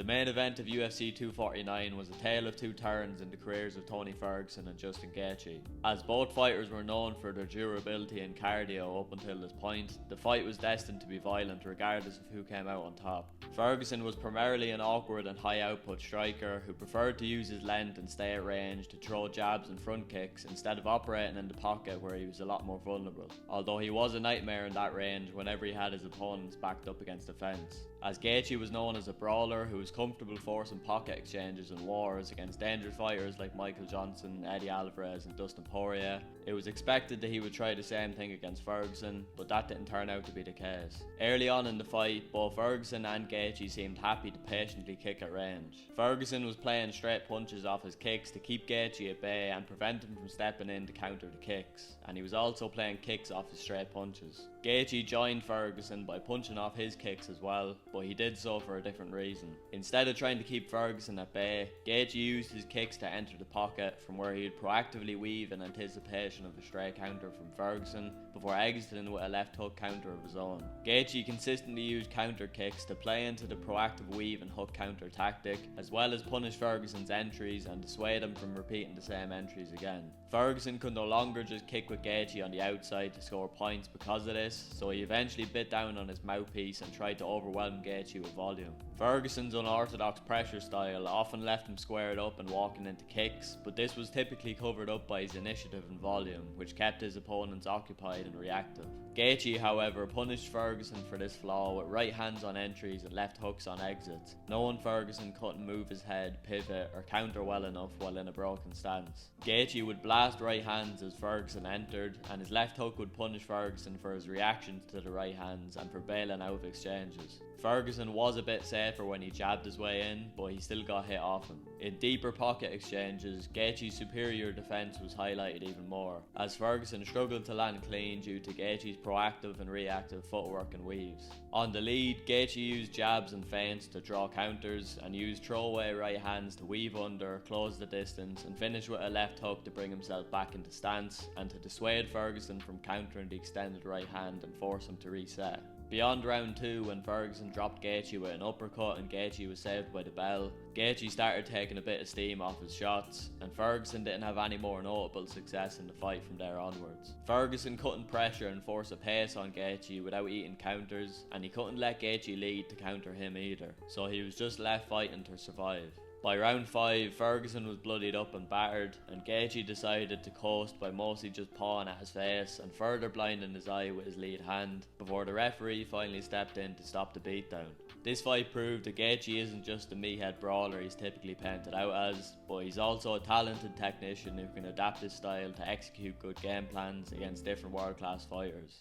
The main event of UFC 249 was a tale of two turns in the careers of Tony Ferguson and Justin Gaethje. As both fighters were known for their durability and cardio up until this point, the fight was destined to be violent regardless of who came out on top. Ferguson was primarily an awkward and high output striker who preferred to use his length and stay at range to throw jabs and front kicks instead of operating in the pocket where he was a lot more vulnerable, although he was a nightmare in that range whenever he had his opponents backed up against the fence. As Gaethje was known as a brawler who was comfortable forcing pocket exchanges and wars against dangerous fighters like Michael Johnson, Eddie Alvarez and Dustin Poirier, it was expected that he would try the same thing against Ferguson, but that didn't turn out to be the case. Early on in the fight, both Ferguson and Gaethje seemed happy to patiently kick at range. Ferguson was playing straight punches off his kicks to keep Gaethje at bay and prevent him from stepping in to counter the kicks, and he was also playing kicks off his straight punches. Gaethje joined Ferguson by punching off his kicks as well, but he did so for a different reason. Instead of trying to keep Ferguson at bay, Gaethje used his kicks to enter the pocket from where he would proactively weave in anticipation of a straight counter from Ferguson before exiting with a left hook counter of his own. Gaethje consistently used counter kicks to play into the proactive weave and hook counter tactic, as well as punish Ferguson's entries and dissuade him from repeating the same entries again. Ferguson could no longer just kick with Gaethje on the outside to score points because of this, so he eventually bit down on his mouthpiece and tried to overwhelm Gaethje with volume. Ferguson's unorthodox pressure style often left him squared up and walking into kicks, but this was typically covered up by his initiative and volume, which kept his opponents occupied and reactive. Gaethje, however, punished Ferguson for this flaw with right hands on entries and left hooks on exits, knowing Ferguson couldn't move his head, pivot or counter well enough while in a broken stance. Gaethje would blast right hands as Ferguson entered, and his left hook would punish Ferguson for his reactions to the right hands and for bailing out of exchanges. Ferguson was a bit safer when he jabbed his way in, but he still got hit often. In deeper pocket exchanges, Gaethje's superior defence was highlighted even more, as Ferguson struggled to land clean due to Gaethje's proactive and reactive footwork and weaves. On the lead, Gaethje used jabs and feints to draw counters and used throwaway right hands to weave under, close the distance and finish with a left hook to bring himself back into stance and to dissuade Ferguson from countering the extended right hand and force him to reset. Beyond round 2, when Ferguson dropped Gaethje with an uppercut and Gaethje was saved by the bell, Gaethje started taking a bit of steam off his shots, and Ferguson didn't have any more notable success in the fight from there onwards. Ferguson couldn't pressure and force a pace on Gaethje without eating counters, and he couldn't let Gaethje lead to counter him either, so he was just left fighting to survive. By round 5, Ferguson was bloodied up and battered, and Gaethje decided to coast by mostly just pawing at his face and further blinding his eye with his lead hand, before the referee finally stepped in to stop the beatdown. This fight proved that Gaethje isn't just the meathead brawler he's typically painted out as, but he's also a talented technician who can adapt his style to execute good game plans against different world-class fighters.